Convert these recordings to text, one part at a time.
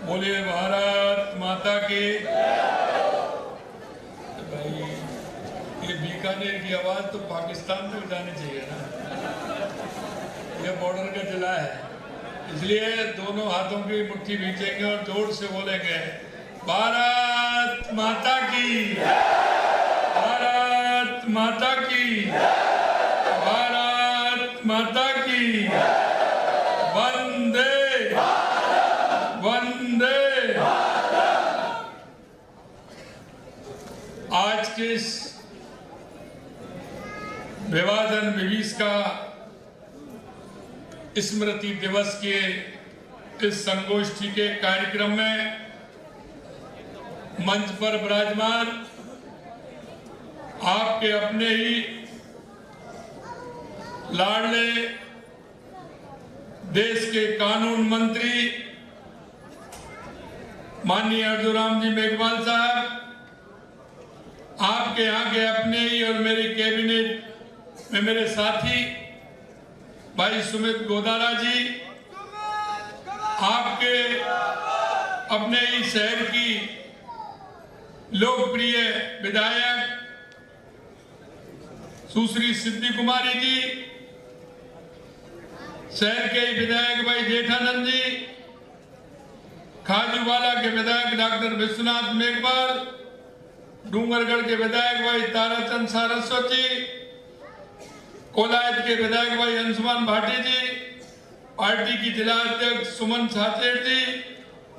बोलिए भारत माता की। भाई ये बीकानेर की आवाज तो पाकिस्तान तक जानी चाहिए ना, ये बॉर्डर का जिला है, इसलिए दोनों हाथों की मुट्ठी खींचेंगे और जोर से बोलेंगे भारत माता की, भारत माता की, भारत माता की, वंदे वंदे। आज के इस विभाजन विभीषका स्मृति दिवस के इस संगोष्ठी के कार्यक्रम में मंच पर विराजमान आपके अपने ही लाडले देश के कानून मंत्री माननीय अर्जुन जी मेघवाल साहब, आपके यहाँ के अपने ही और मेरी कैबिनेट में मेरे साथी भाई सुमित गोदारा जी, आपके अपने ही शहर की लोकप्रिय विधायक सुश्री सिद्धि कुमारी जी, शहर के विधायक भाई जेठानंद जी, खाजूवाला के विधायक डॉक्टर विश्वनाथ मेघवाल, डूंगरगढ़ के विधायक भाई ताराचंद सारस्वत जी, कोलायत के विधायक भाई अंशुमान भाटी जी, पार्टी की जिला अध्यक्ष सुमन छाछेड़ जी,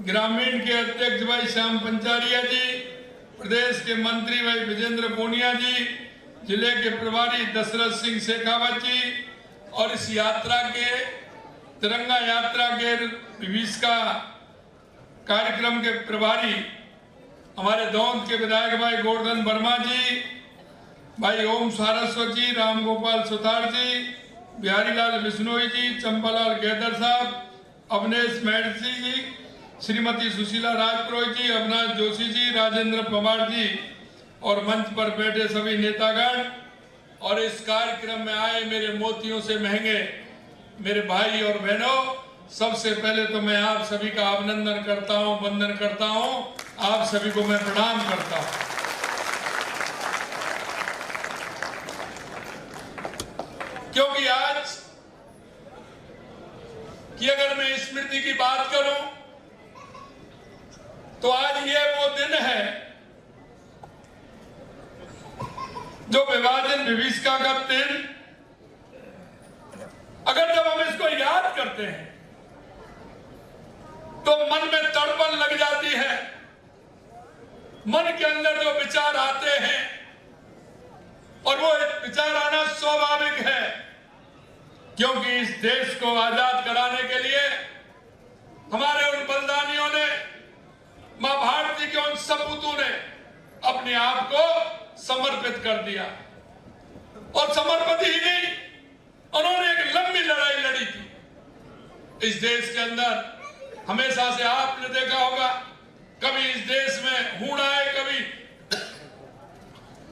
ग्रामीण के अध्यक्ष भाई श्याम पंचारिया जी, प्रदेश के मंत्री भाई विजेंद्र पूनिया जी, जिले के प्रभारी दशरथ सिंह शेखावत जी, और इस यात्रा के तिरंगा यात्रा के विभीषका कार्यक्रम के प्रभारी हमारे दौंद के विधायक भाई गोवर्धन वर्मा जी, भाई ओम सारस्वत जी, राम गोपाल सुतार जी, बिहारी लाल बिश्नोई जी, चंपालाल गैदर साहब, अवनेश मैडसी जी, श्रीमती सुशीला राजपुरोहित जी, अविनाश जोशी जी, राजेंद्र पवार जी और मंच पर बैठे सभी नेतागण और इस कार्यक्रम में आए मेरे मोतियों से महंगे मेरे भाई और बहनों, सबसे पहले तो मैं आप सभी का अभिनंदन करता हूं, वंदन करता हूं, आप सभी को मैं प्रणाम करता हूं। क्योंकि आज की अगर मैं स्मृति की बात करूं तो आज ये वो दिन है जो विभाजन विभीषका का दिन, अगर जब हम इसको याद करते हैं तो मन में तड़पन लग जाती है, मन के अंदर जो विचार आते हैं और वो विचार आना स्वाभाविक है, क्योंकि इस देश को आजाद कराने के लिए हमारे उन बलिदानियों ने, मां भारती के उन सपूतों ने अपने आप को समर्पित कर दिया और समर्पित ही नहीं, उन्होंने एक लंबी लड़ाई लड़ी थी इस देश के अंदर। हमेशा से आपने देखा होगा, कभी इस देश में हूण आए, कभी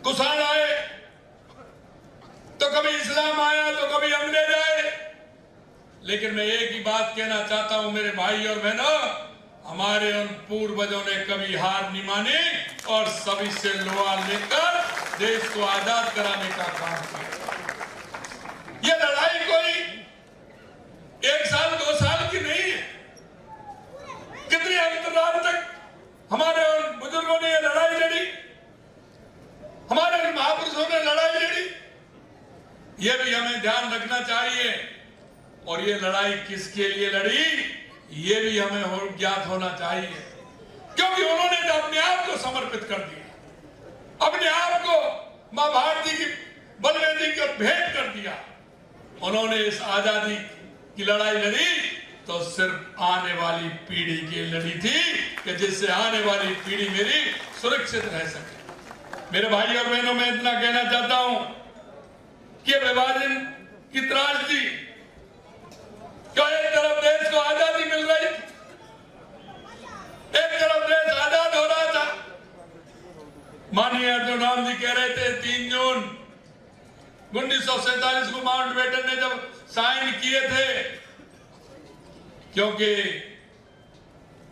कुषाण आए, तो कभी इस्लाम आया, तो कभी अंग्रेज आए, लेकिन मैं एक ही बात कहना चाहता हूं मेरे भाई और बहनों, हमारे उन पूर्वजों ने कभी हार नहीं मानी और सभी से लोहा लेकर देश को आजाद कराने का काम किया। यह लड़ाई कोई 1 साल 2 साल की नहीं है, कितने अंतराल तक हमारे उन बुजुर्गों ने यह लड़ाई लड़ी, हमारे उन महापुरुषों ने लड़ाई लड़ी, यह भी हमें ध्यान रखना चाहिए। और ये लड़ाई किसके लिए लड़ी, ये भी हमें ज्ञात होना चाहिए, क्योंकि उन्होंने तो अपने आप को समर्पित कर दिया, अपने आप को मां भारती की बलवेदी को भेंट कर दिया। उन्होंने इस आजादी की लड़ाई लड़ी तो सिर्फ आने वाली पीढ़ी की लड़ी थी कि जिससे आने वाली पीढ़ी मेरी सुरक्षित रह सके। मेरे भाई और बहनों, मैं इतना कहना चाहता हूं कि विभाजन की त्रासदी, क्यों एक तरफ देश को आजादी मिल रही, एक तरफ देश आजाद हो रहा था, माननीय अर्जुन जी कह रहे थे 3 जून 1947 को माउंटबेटन ने जब साइन किए थे, क्योंकि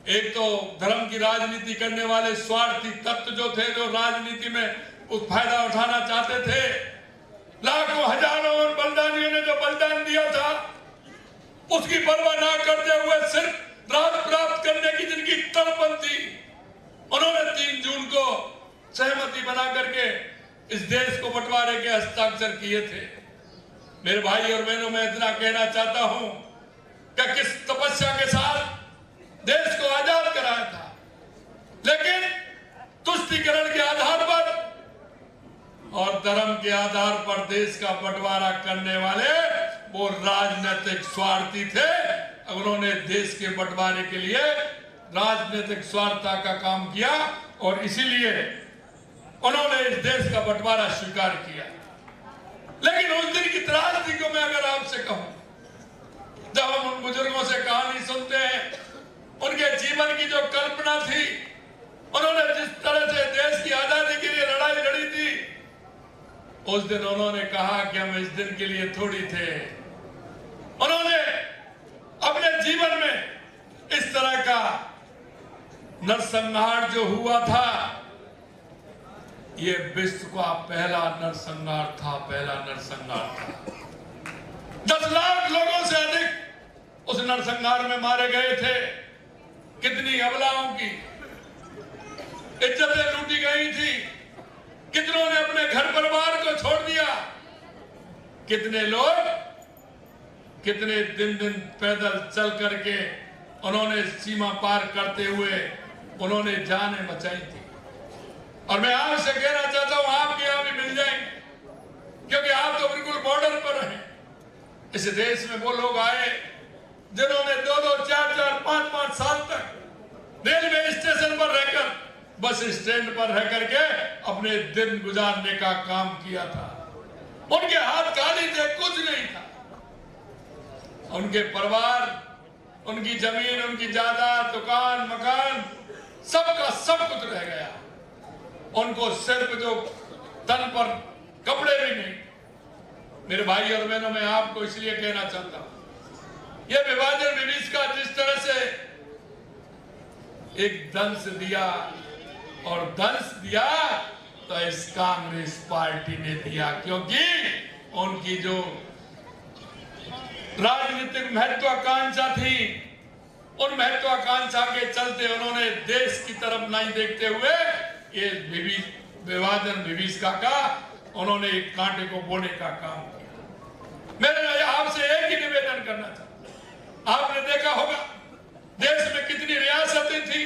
एक तो धर्म की राजनीति करने वाले स्वार्थी तत्व जो थे, जो राजनीति में उस फायदा उठाना चाहते थे। लाखों हजारों और बलिदानियों ने जो बलिदान दिया था उसकी परवाह ना करते हुए सिर्फ राज प्राप्त करने की जिनकी तड़पन थी, उन्होंने 3 जून को सहमति बना करके इस देश को बंटवारे के हस्ताक्षर किए थे। मेरे भाई और बहनों, मैं इतना कहना चाहता हूं कि किस तपस्या के साथ देश को आजाद कराया था, लेकिन तुष्टीकरण के आधार पर और धर्म के आधार पर देश का बंटवारा करने वाले वो राजनीतिक स्वार्थी थे। उन्होंने देश के बंटवारे के लिए राजनीतिक स्वार्थता का काम किया और इसीलिए उन्होंने इस देश का बंटवारा स्वीकार किया। लेकिन उस दिन की त्रासदी को मैं अगर आपसे कहूं, जब हम उन बुजुर्गों से कहानी सुनते हैं, उनके जीवन की जो कल्पना थी, उन्होंने जिस तरह से देश की आजादी के लिए लड़ाई लड़ी थी, उस दिन उन्होंने कहा कि हम इस दिन के लिए थोड़ी थे। उन्होंने अपने जीवन में इस तरह का नरसंहार जो हुआ था, ये विश्व का पहला नरसंहार था, पहला नरसंहार था। 10 लाख लोगों से अधिक उस नरसंहार में मारे गए थे। कितनी अबलाओं की इज्जतें लूटी गई थी, कितनों ने अपने घर परिवार को छोड़ दिया, कितने लोग कितने दिन पैदल चल करके उन्होंने सीमा पार करते हुए उन्होंने जानें बचाई थी। और मैं आपसे कहना चाहता हूं, आपके यहां भी मिल जाएंगे, क्योंकि आप तो बिल्कुल बॉर्डर पर हैं। इस देश में वो लोग आए जिन्होंने 2-2, 4-4, 5-5 साल तक रेलवे स्टेशन पर रहकर, बस स्टैंड पर रह करके अपने दिन गुजारने का काम किया था। उनके हाथ खाली थे, कुछ नहीं था। उनके परिवार, उनकी जमीन, उनकी जायदाद, दुकान, मकान, सबका सब कुछ रह गया। उनको सिर्फ जो तन पर कपड़े भी नहीं। मेरे भाई और बहनों, मैं आपको इसलिए कहना चाहता हूं, यह विभाजन विभीषिका जिस तरह से एक दंश दिया, और दंश दिया तो इस कांग्रेस पार्टी ने दिया, क्योंकि उनकी जो राजनीतिक महत्वाकांक्षा थी, उन महत्वाकांक्षा के चलते उन्होंने देश की तरफ नहीं देखते हुए ये विभाजन विभीषिका का उन्होंने एक कांटे को बोने का काम किया। मैं आपसे एक ही निवेदन करना चाहता हूं, आपने देखा होगा देश में कितनी रियासतें थी।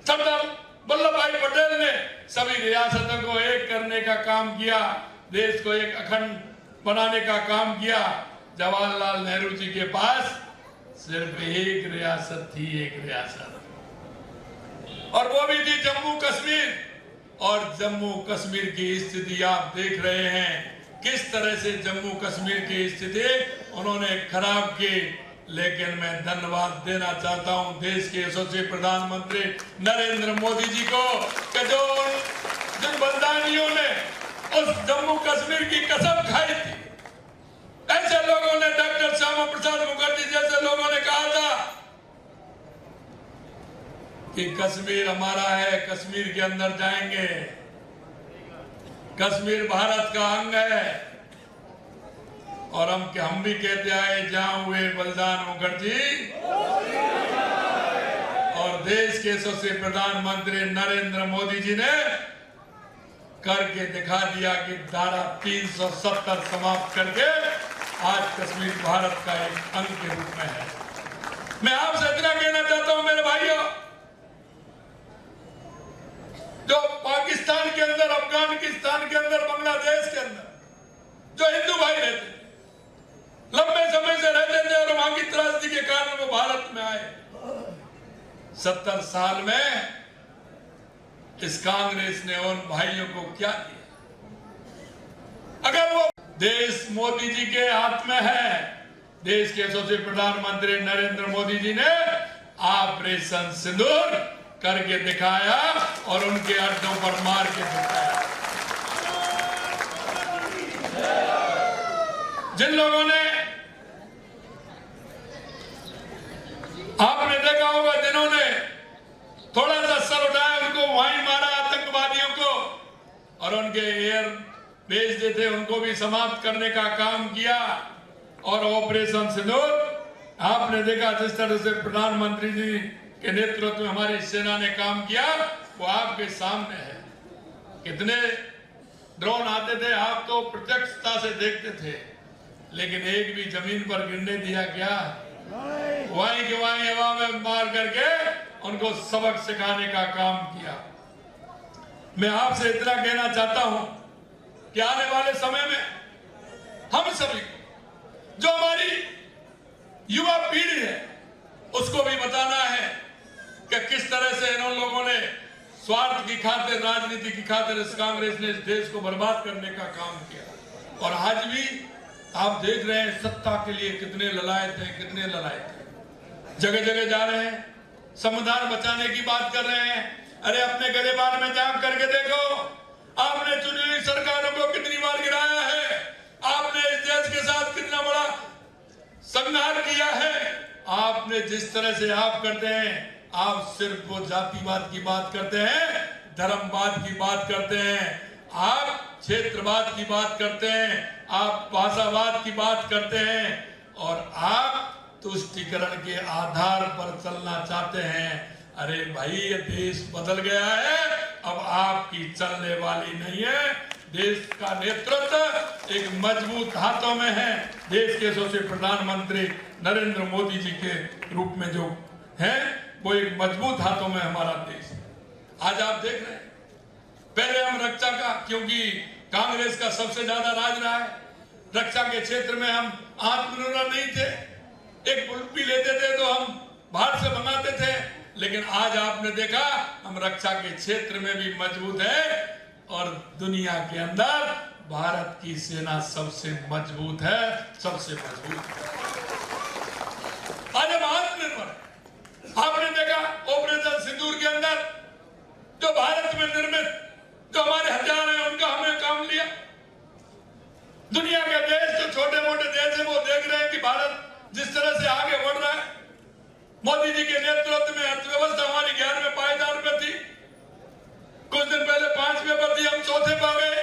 सरदार वल्लभ भाई पटेल ने सभी रियासतों को एक करने का काम किया, देश को एक अखंड बनाने का काम किया। जवाहरलाल नेहरू जी के पास सिर्फ एक रियासत थी, एक रियासत, और वो भी थी जम्मू कश्मीर। और जम्मू कश्मीर की स्थिति आप देख रहे हैं, किस तरह से जम्मू कश्मीर की स्थिति उन्होंने खराब की। लेकिन मैं धन्यवाद देना चाहता हूं देश के यशस्वी प्रधानमंत्री नरेंद्र मोदी जी को, कि जो जिन बलिदानियों ने उस जम्मू कश्मीर की कसम खाई थी। ऐसे लोगों ने, डॉक्टर श्यामा प्रसाद मुखर्जी जैसे लोगों ने कहा था कि कश्मीर हमारा है, कश्मीर के अंदर जाएंगे, कश्मीर भारत का अंग है। और हम भी कहते आए, जहां हुए बलिदान मुखर्जी, और देश के यशस्वी प्रधानमंत्री नरेंद्र मोदी जी ने करके दिखा दिया कि धारा 370 समाप्त करके आज कश्मीर भारत का एक अंग के रूप में है। मैं आपसे इतना कहना चाहता हूं मेरे भाइयों, जो पाकिस्तान के अंदर, अफगानिस्तान के अंदर, बांग्लादेश के अंदर जो हिंदू भाई रहते, लंबे समय से रहते थे, और वहां की त्रासदी के कारण वो भारत में आए। 70 साल में इस कांग्रेस ने उन भाइयों को क्या दिया? अगर वो देश मोदी जी के हाथ में है, देश के यशस्वी प्रधानमंत्री नरेंद्र मोदी जी ने ऑपरेशन सिंदूर करके दिखाया और उनके अड्डों पर मार के दिखाया। जिन लोगों ने, आपने देखा होगा, जिन्होंने और उनके एयर बेस जो थे उनको भी समाप्त करने का काम किया। और ऑपरेशन सिंदूर आपने देखा जिस तरह से प्रधानमंत्री जी के नेतृत्व में हमारी सेना ने काम किया वो आपके सामने है। कितने ड्रोन आते थे आप तो प्रत्यक्षता से देखते थे, लेकिन एक भी जमीन पर गिरने दिया क्या? वहीं के वहीं हवा में मार करके उनको सबक सिखाने का काम किया। मैं आपसे इतना कहना चाहता हूं कि आने वाले समय में हम सभी को, जो हमारी युवा पीढ़ी है, उसको भी बताना है कि किस तरह से इन लोगों ने स्वार्थ की खातिर, राजनीति की खातिर इस कांग्रेस ने इस देश को बर्बाद करने का काम किया। और आज भी आप देख रहे हैं सत्ता के लिए कितने ललायत हैं, कितने ललायत हैं। जगह जगह जा रहे हैं, संविधान बचाने की बात कर रहे हैं। अरे अपने गरीबान में जांच करके देखो, आपने चुनी हुई सरकारों को कितनी बार गिराया है, आपने इस देश के साथ कितना बड़ा संघर्ष किया है। आपने जिस तरह से आप करते हैं, आप सिर्फ वो जातिवाद की बात करते हैं, धर्मवाद की बात करते हैं, आप क्षेत्रवाद की बात करते हैं, आप भाषावाद की बात करते हैं, और आप तुष्टीकरण के आधार पर चलना चाहते हैं। अरे भाई, ये देश बदल गया है, अब आपकी चलने वाली नहीं है। देश का नेतृत्व एक मजबूत हाथों में है, देश के यशस्वी प्रधानमंत्री नरेंद्र मोदी जी के रूप में जो है वो एक मजबूत हाथों में हमारा देश। आज आप देख रहे हैं, पहले हम रक्षा का, क्योंकि कांग्रेस का सबसे ज्यादा राज रहा है, रक्षा के क्षेत्र में हम आत्मनिर्भर नहीं थे। एक बुलेट भी लेते थे तो हम बाहर से मंगाते थे, लेकिन आज आपने देखा हम रक्षा के क्षेत्र में भी मजबूत है, और दुनिया के अंदर भारत की सेना सबसे मजबूत है, सबसे मजबूत है। आज हम आत्मनिर्भर है। आपने देखा ऑपरेशन सिंदूर के अंदर जो भारत में निर्मित जो हमारे हथियार हैं उनका हमने काम लिया। दुनिया के देश जो छोटे मोटे देश हैं वो देख रहे हैं कि भारत जिस तरह से आगे बढ़ रहा है। मोदी जी के नेतृत्व में अर्थव्यवस्था हमारी 11वें पायदान पर थी, कुछ दिन पहले 5वें पर थी, हम चौथे पर गए।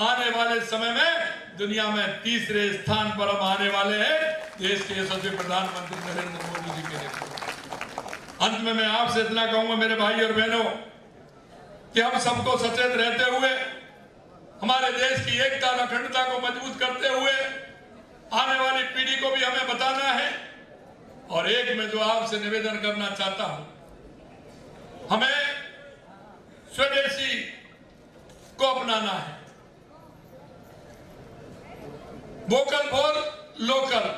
आने वाले समय में दुनिया में 3रे स्थान पर हम आने वाले हैं, देश के यशस्वी प्रधानमंत्री नरेंद्र मोदी जी के नेतृत्व। अंत में मैं आपसे इतना कहूंगा मेरे भाई और बहनों कि हम सबको सचेत रहते हुए, हमारे देश की एकता और अखंडता को मजबूत करते हुए आने वाली पीढ़ी को भी हमें बताना है। और एक मैं जो आपसे निवेदन करना चाहता हूं, हमें स्वदेशी को अपनाना है। Vocal for local.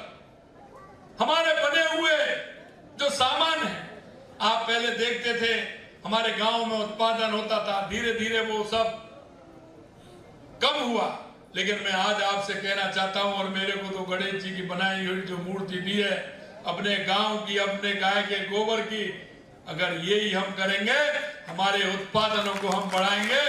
हमारे बने हुए जो सामान है, आप पहले देखते थे हमारे गांव में उत्पादन होता था, धीरे धीरे वो सब कम हुआ। लेकिन मैं आज आपसे कहना चाहता हूं, और मेरे को तो गणेश जी की बनाई हुई जो मूर्ति दी है, अपने गांव की, अपने गाय के गोबर की, अगर यही हम करेंगे, हमारे उत्पादनों को हम बढ़ाएंगे।